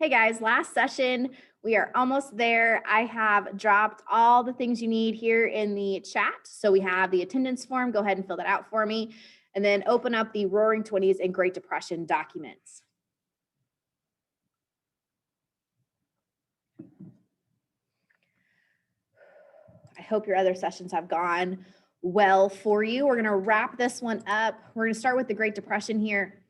Hey guys, last session, we are almost there. I have dropped all the things you need here in the chat. So we have the attendance form. Go ahead and fill that out for me. And then open up the Roaring Twenties and Great Depression documents. I hope your other sessions have gone well for you. We're going to wrap this one up. We're going to start with the Great Depression here.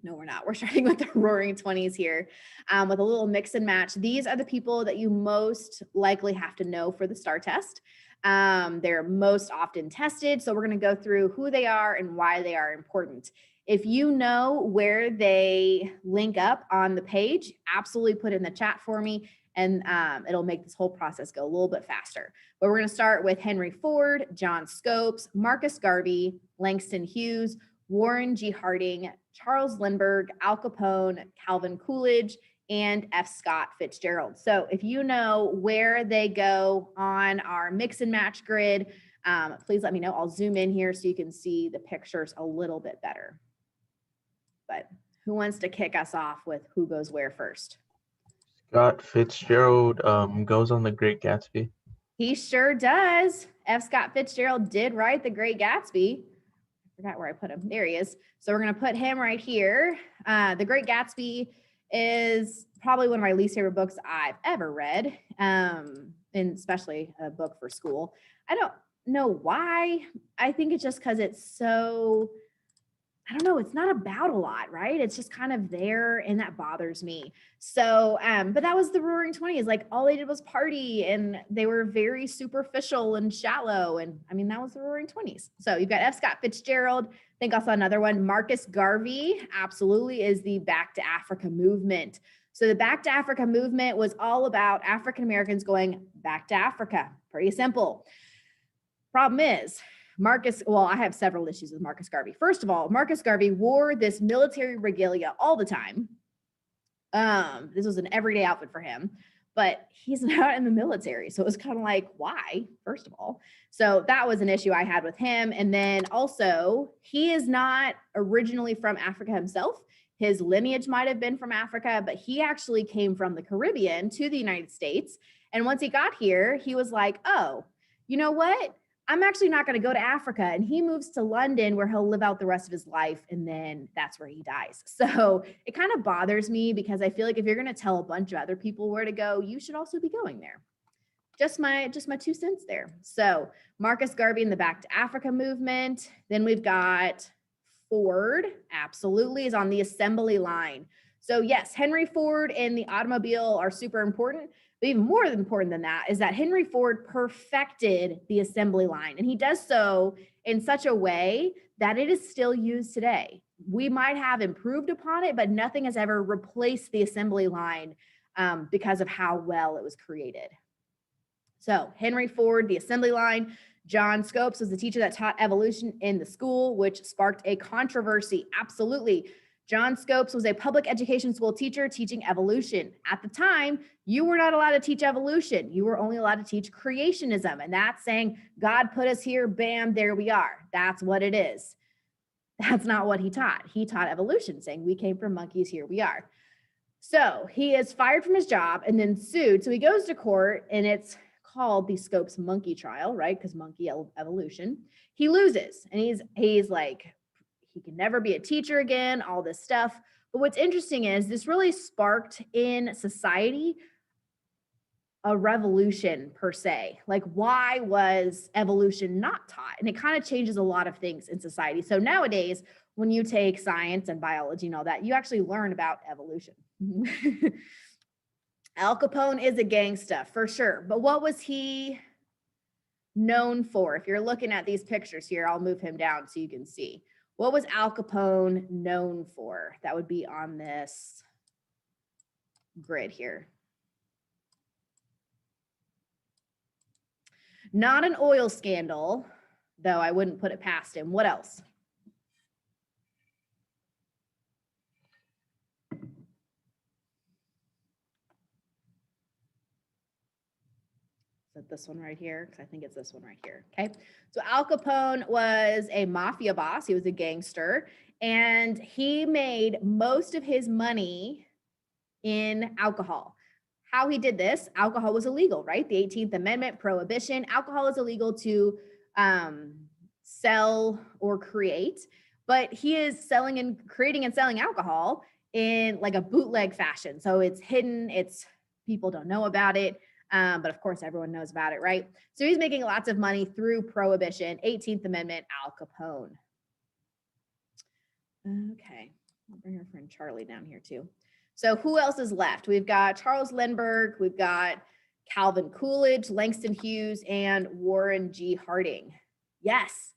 No, we're not. We're starting with the Roaring Twenties here with a little mix and match. These are the people that you most likely have to know for the STAR test. They're most often tested. So we're going to go through who they are and why they are important. If you know where they link up on the page, absolutely put it in the chat for me, and it'll make this whole process go a little bit faster. But we're going to start with Henry Ford, John Scopes, Marcus Garvey, Langston Hughes, Warren G. Harding, Charles Lindbergh, Al Capone, Calvin Coolidge, and F. Scott Fitzgerald. So if you know where they go on our mix and match grid, please let me know. I'll zoom in here so you can see the pictures a little bit better. But who wants to kick us off with who goes where first? Scott Fitzgerald goes on The Great Gatsby. He sure does. F. Scott Fitzgerald did write The Great Gatsby. I forgot where I put him. There he is. So we're going to put him right here. The Great Gatsby is probably one of my least favorite books I've ever read, and especially a book for school. I don't know why. I think it's just because it's so, I don't know, it's not about a lot, right? It's just kind of there, and that bothers me. So, but that was the Roaring Twenties. Like, all they did was party, and they were very superficial and shallow. And I mean, that was the Roaring Twenties. So you've got F. Scott Fitzgerald. I think I saw another one. Marcus Garvey, absolutely, is the Back to Africa movement. So the Back to Africa movement was all about African Americans going back to Africa. Pretty simple. Problem is, I have several issues with Marcus Garvey. First of all, Marcus Garvey wore this military regalia all the time. This was an everyday outfit for him, but he's not in the military. So it was kind of like, why, first of all? So that was an issue I had with him. And then also, he is not originally from Africa himself. His lineage might have been from Africa, but he actually came from the Caribbean to the United States. And once he got here, he was like, oh, you know what? I'm actually not going to go to Africa. And he moves to London, where he'll live out the rest of his life. And then that's where he dies. So it kind of bothers me, because I feel like if you're going to tell a bunch of other people where to go, you should also be going there. Just my 2 cents there. So Marcus Garvey and the Back to Africa movement. Then we've got Ford, absolutely, is on the assembly line. So yes, Henry Ford and the automobile are super important. But even more important than that is that Henry Ford perfected the assembly line, and he does so in such a way that it is still used today. We might have improved upon it, but nothing has ever replaced the assembly line because of how well it was created. So Henry Ford, the assembly line. John Scopes was the teacher that taught evolution in the school, which sparked a controversy. Absolutely. John Scopes was a public education school teacher teaching evolution. At the time, you were not allowed to teach evolution. You were only allowed to teach creationism. And that's saying God put us here, bam, there we are. That's what it is. That's not what he taught. He taught evolution, saying we came from monkeys, here we are. So he is fired from his job and then sued. So he goes to court, and it's called the Scopes monkey trial, right? Because monkey evolution. He loses, and he's like, he can never be a teacher again, all this stuff. But what's interesting is this really sparked in society a revolution per se. Like, why was evolution not taught? And it kind of changes a lot of things in society. So nowadays, when you take science and biology and all that, you actually learn about evolution. Al Capone is a gangsta for sure. But what was he known for? If you're looking at these pictures here, I'll move him down so you can see. What was Al Capone known for? That would be on this grid here. Not an oil scandal, though I wouldn't put it past him. What else? Is it this one right here? Because I think it's this one right here. Okay. So Al Capone was a mafia boss. He was a gangster, and he made most of his money in alcohol. How he did this, alcohol was illegal, right? The 18th Amendment, prohibition, alcohol is illegal to sell or create, but he is selling and creating and selling alcohol in like a bootleg fashion. So it's hidden, people don't know about it. But of course, everyone knows about it, right? So he's making lots of money through prohibition, 18th Amendment, Al Capone. Okay, I'll bring our friend Charlie down here too. So who else is left? We've got Charles Lindbergh, we've got Calvin Coolidge, Langston Hughes, and Warren G. Harding. Yes,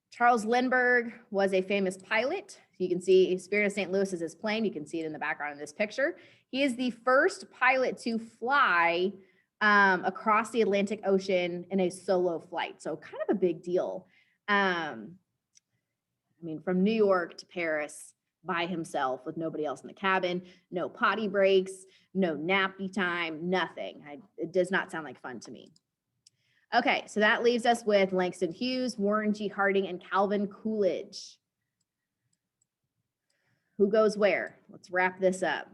Charles Lindbergh was a famous pilot. You can see Spirit of St. Louis is his plane. You can see it in the background of this picture. He is the first pilot to fly across the Atlantic Ocean in a solo flight. So kind of a big deal. I mean, from New York to Paris by himself with nobody else in the cabin, no potty breaks, no nappy time, nothing. It does not sound like fun to me. Okay, so that leaves us with Langston Hughes, Warren G. Harding, and Calvin Coolidge. Who goes where? Let's wrap this up.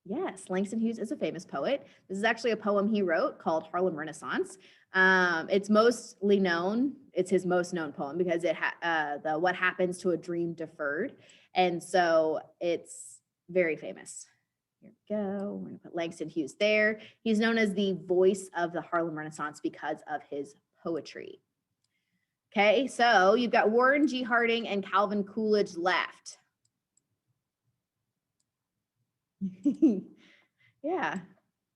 Yes, Langston Hughes is a famous poet. This is actually a poem he wrote called Harlem Renaissance. It's mostly known, it's his most known poem because the What Happens to a Dream Deferred. And so it's very famous. Here we go. We're going to put Langston Hughes there. He's known as the voice of the Harlem Renaissance because of his poetry. Okay, so you've got Warren G. Harding and Calvin Coolidge left. Yeah,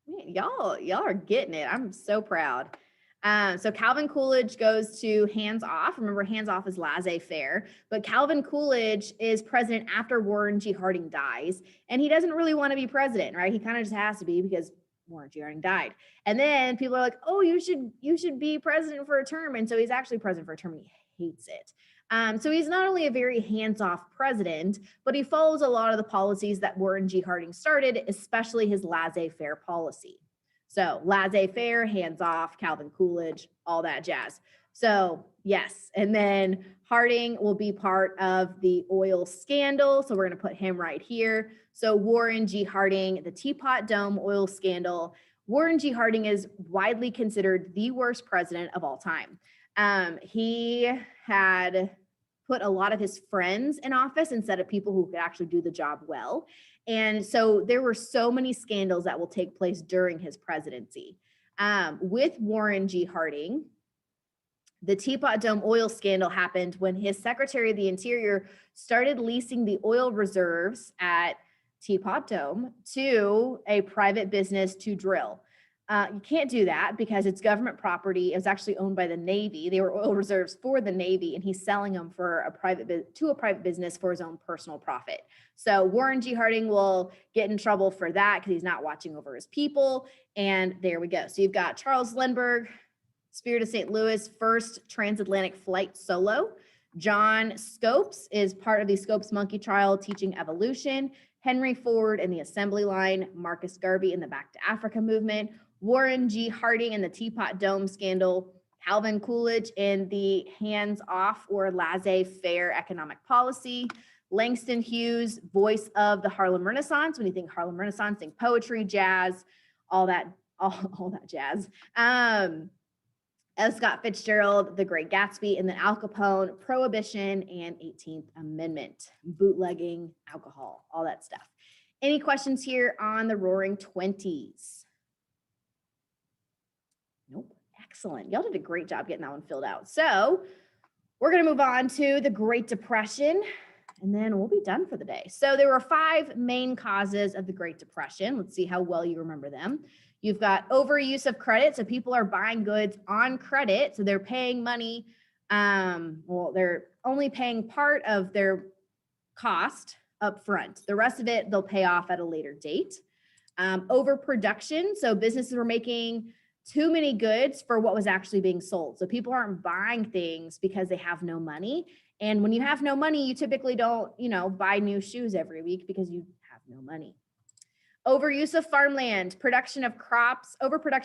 man, y'all are getting it. I'm so proud. So Calvin Coolidge goes to hands off. Remember, hands off is laissez-faire, but Calvin Coolidge is president after Warren G. Harding dies, and he doesn't really want to be president, right? He kind of just has to be because Warren G. Harding died. And then people are like, oh, you should be president for a term. And so he's actually president for a term and he hates it. So he's not only a very hands-off president, but he follows a lot of the policies that Warren G. Harding started, especially his laissez-faire policy. So laissez-faire, hands-off, Calvin Coolidge, all that jazz. So yes, and then Harding will be part of the oil scandal. So we're going to put him right here. So Warren G. Harding, the Teapot Dome oil scandal. Warren G. Harding is widely considered the worst president of all time. He had put a lot of his friends in office instead of people who could actually do the job well. And so there were so many scandals that will take place during his presidency. With Warren G. Harding, the Teapot Dome oil scandal happened when his Secretary of the Interior started leasing the oil reserves at Teapot Dome to a private business to drill. You can't do that because it's government property. It was actually owned by the Navy. They were oil reserves for the Navy, and he's selling them for a private business for his own personal profit. So Warren G. Harding will get in trouble for that because he's not watching over his people. And there we go. So you've got Charles Lindbergh, Spirit of St. Louis, first transatlantic flight solo. John Scopes is part of the Scopes monkey trial teaching evolution. Henry Ford in the assembly line. Marcus Garvey in the Back to Africa movement. Warren G. Harding in the Teapot Dome scandal. Calvin Coolidge in the hands-off or laissez-faire economic policy. Langston Hughes, voice of the Harlem Renaissance. When you think Harlem Renaissance, think poetry, jazz, all that jazz. F. Scott Fitzgerald, The Great Gatsby, and then Al Capone, Prohibition, and 18th Amendment, bootlegging, alcohol, all that stuff. Any questions here on the Roaring Twenties? Nope. Excellent. Y'all did a great job getting that one filled out. So we're going to move on to the Great Depression, and then we'll be done for the day. So there were 5 main causes of the Great Depression. Let's see how well you remember them. You've got overuse of credit. So people are buying goods on credit. So they're paying money. They're only paying part of their cost up front. The rest of it, they'll pay off at a later date. Overproduction. So businesses were making too many goods for what was actually being sold. So people aren't buying things because they have no money. And when you have no money, you typically don't, buy new shoes every week because you have no money. Overuse of farmland, overproduction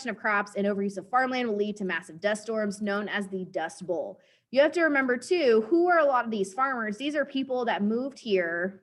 of crops, and overuse of farmland will lead to massive dust storms known as the Dust Bowl. You have to remember too, who are a lot of these farmers? These are people that moved here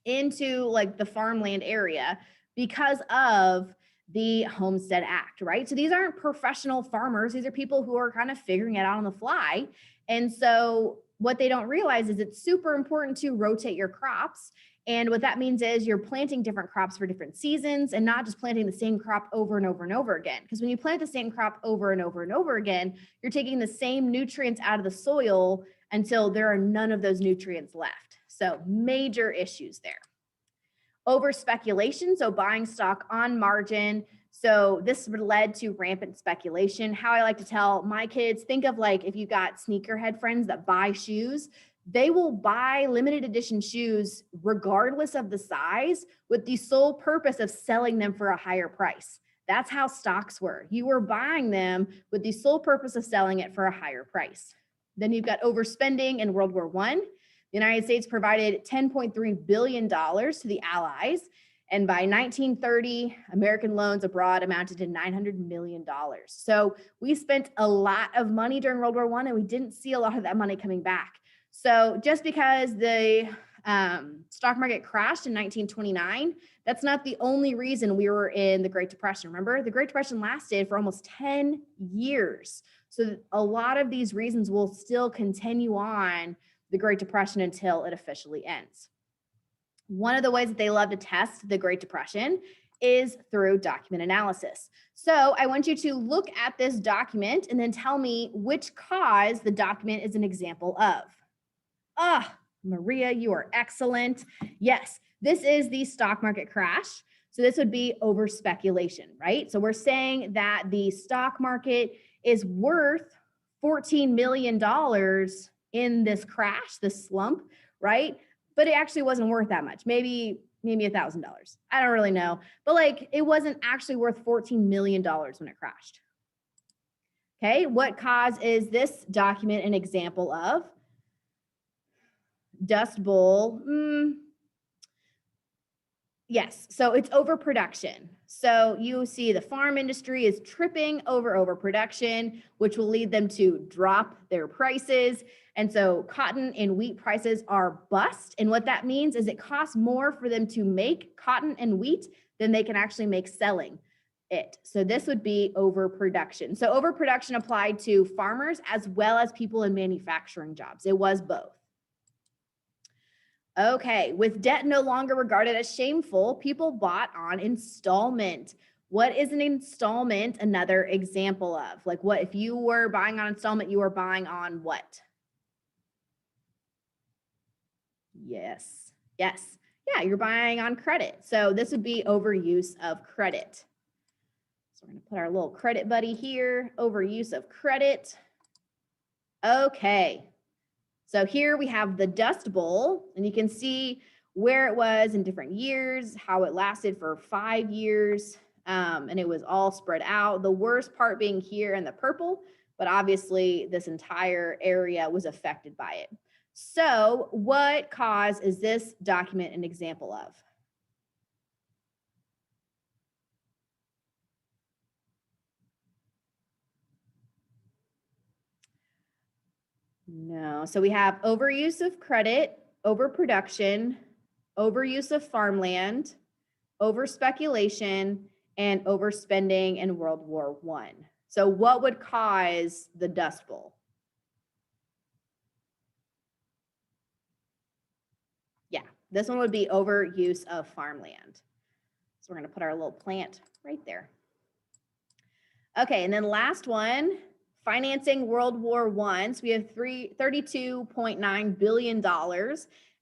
into like the farmland area because of the Homestead Act, right? So these aren't professional farmers. These are people who are kind of figuring it out on the fly. And so what they don't realize is it's super important to rotate your crops. And what that means is you're planting different crops for different seasons and not just planting the same crop over and over and over again. Because when you plant the same crop over and over and over again, you're taking the same nutrients out of the soil until there are none of those nutrients left. So major issues there. Over speculation, so buying stock on margin. So this led to rampant speculation. How I like to tell my kids, think of like if you got sneakerhead friends that buy shoes, they will buy limited edition shoes regardless of the size with the sole purpose of selling them for a higher price. That's how stocks were. You were buying them with the sole purpose of selling it for a higher price. Then you've got overspending in World War I. The United States provided $10.3 billion to the Allies. And by 1930, American loans abroad amounted to $900 million. So we spent a lot of money during World War I, and we didn't see a lot of that money coming back. So just because the stock market crashed in 1929, that's not the only reason we were in the Great Depression. Remember, the Great Depression lasted for almost 10 years. So a lot of these reasons will still continue on the Great Depression until it officially ends. One of the ways that they love to test the Great Depression is through document analysis. So I want you to look at this document and then tell me which cause the document is an example of. Maria, you are excellent. Yes, this is the stock market crash. So this would be over speculation, right? So we're saying that the stock market is worth $14 million in this crash, this slump, right? But it actually wasn't worth that much. Maybe $1,000. I don't really know. But like it wasn't actually worth $14 million when it crashed. Okay, what cause is this document an example of? Dust Bowl. Yes, so it's overproduction. So you see the farm industry is tripping over overproduction, which will lead them to drop their prices. And so cotton and wheat prices are bust. And what that means is it costs more for them to make cotton and wheat than they can actually make selling it. So this would be overproduction. So overproduction applied to farmers as well as people in manufacturing jobs. It was both. Okay, with debt no longer regarded as shameful, people bought on installment. What is an installment another example of? Like what, if you were buying on installment, you were buying on what? Yes. Yeah, you're buying on credit. So this would be overuse of credit. So we're gonna put our little credit buddy here, overuse of credit. Okay. So here we have the Dust Bowl, and you can see where it was in different years, how it lasted for 5 years, and it was all spread out. The worst part being here in the purple, but obviously this entire area was affected by it. So what cause is this document an example of? No. So we have overuse of credit, overproduction, overuse of farmland, overspeculation, and overspending in World War I. So what would cause the Dust Bowl? Yeah, this one would be overuse of farmland. So we're going to put our little plant right there. Okay, and then last one, financing World War I. So we have $32.9 billion.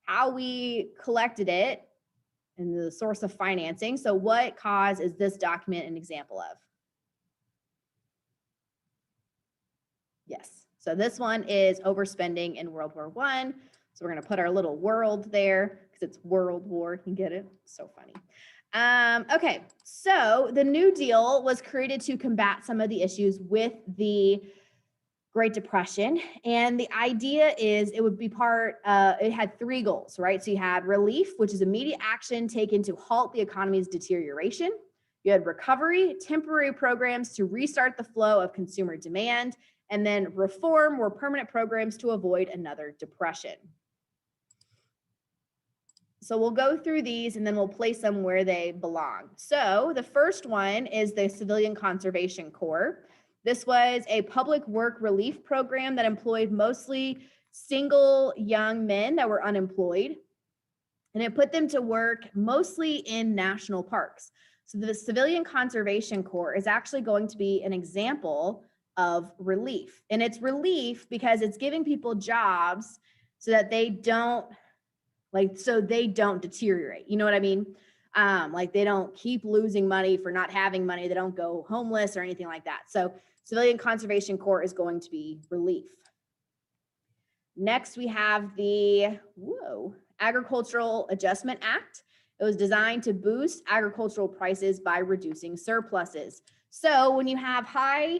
How we collected it and the source of financing. So what cause is this document an example of? Yes. So this one is overspending in World War I. So we're going to put our little world there because it's World War. You get it? So funny. Okay, so the New Deal was created to combat some of the issues with the Great Depression. And the idea is it would be it had 3 goals, right? So you had relief, which is immediate action taken to halt the economy's deterioration. You had recovery, temporary programs to restart the flow of consumer demand. And then reform were permanent programs to avoid another depression. So we'll go through these and then we'll place them where they belong. So the first one is the Civilian Conservation Corps. This was a public work relief program that employed mostly single young men that were unemployed. And it put them to work mostly in national parks. So the Civilian Conservation Corps is actually going to be an example of relief. And it's relief because it's giving people jobs so that they don't deteriorate. You know what I mean? Like they don't keep losing money for not having money. They don't go homeless or anything like that. So Civilian Conservation Corps is going to be relief. Next, we have the Agricultural Adjustment Act. It was designed to boost agricultural prices by reducing surpluses. So when you have high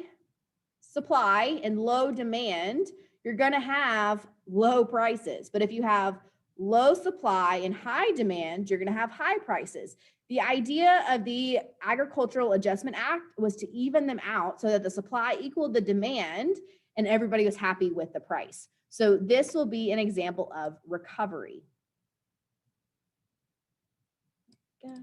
supply and low demand, you're going to have low prices. But if you have low supply and high demand, you're going to have high prices. The idea of the Agricultural Adjustment Act was to even them out so that the supply equaled the demand and everybody was happy with the price. So this will be an example of recovery. Go.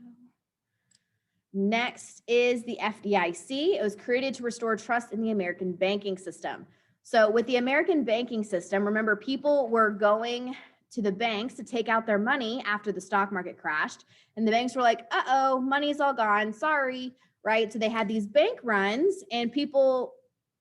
Next is the FDIC. It was created to restore trust in the American banking system. So with the American banking system, remember, people were going to the banks to take out their money after the stock market crashed. And the banks were like, uh-oh, money's all gone, sorry, right? So they had these bank runs and people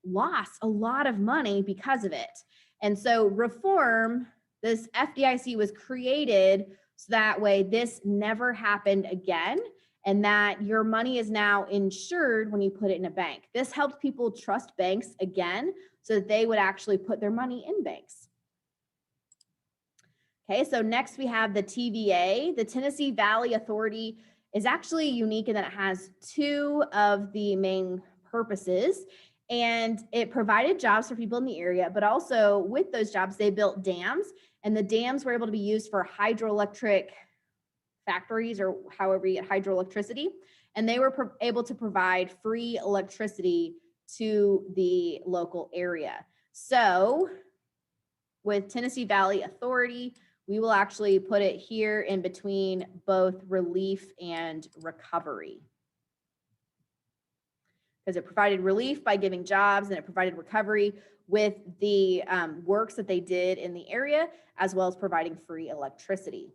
lost a lot of money because of it. And so reform, this FDIC was created so that way this never happened again, and that your money is now insured when you put it in a bank. This helped people trust banks again so that they would actually put their money in banks. Okay, so next we have the TVA. The Tennessee Valley Authority is actually unique in that it has two of the main purposes, and it provided jobs for people in the area, but also with those jobs, they built dams, and the dams were able to be used for hydroelectric factories or however you get hydroelectricity, and they were able to provide free electricity to the local area. So with Tennessee Valley Authority, we will actually put it here in between both relief and recovery, because it provided relief by giving jobs and it provided recovery with the works that they did in the area, as well as providing free electricity.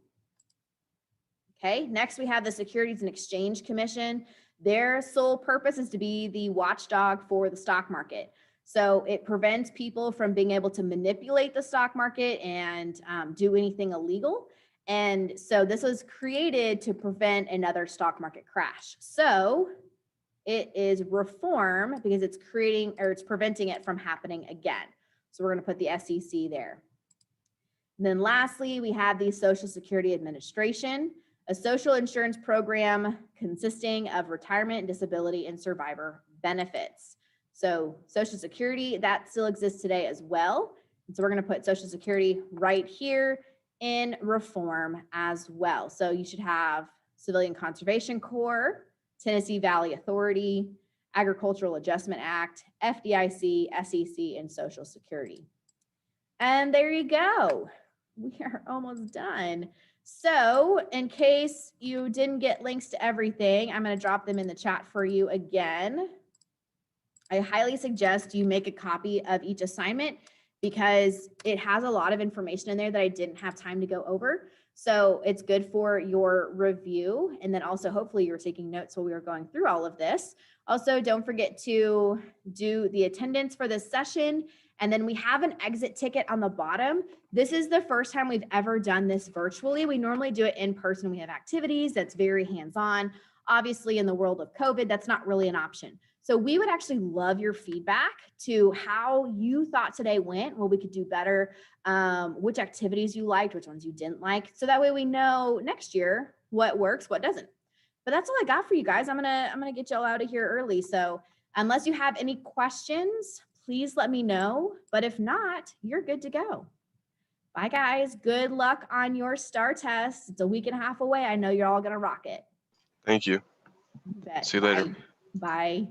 Okay, next we have the Securities and Exchange Commission. Their sole purpose is to be the watchdog for the stock market. So it prevents people from being able to manipulate the stock market and do anything illegal. And so this was created to prevent another stock market crash. So it is reform because it's creating, or it's preventing it from happening again. So we're going to put the SEC there. And then lastly, we have the Social Security Administration, a social insurance program consisting of retirement, disability, and survivor benefits. So Social Security, that still exists today as well. And so we're going to put Social Security right here in reform as well. So you should have Civilian Conservation Corps, Tennessee Valley Authority, Agricultural Adjustment Act, FDIC, SEC, and Social Security. And there you go. We are almost done. So in case you didn't get links to everything, I'm going to drop them in the chat for you again. I highly suggest you make a copy of each assignment because it has a lot of information in there that I didn't have time to go over. So it's good for your review. And then also, hopefully you were taking notes while we were going through all of this. Also, don't forget to do the attendance for this session. And then we have an exit ticket on the bottom. This is the first time we've ever done this virtually. We normally do it in person. We have activities that's very hands-on. Obviously, in the world of COVID, that's not really an option. So we would actually love your feedback to how you thought today went, what we could do better, which activities you liked, which ones you didn't like. So that way we know next year what works, what doesn't. But that's all I got for you guys. I'm gonna get y'all out of here early. So unless you have any questions, please let me know. But if not, you're good to go. Bye guys. Good luck on your STAR test. It's a week and a half away. I know you're all gonna rock it. Thank you. You bet. See you later. Bye. Bye.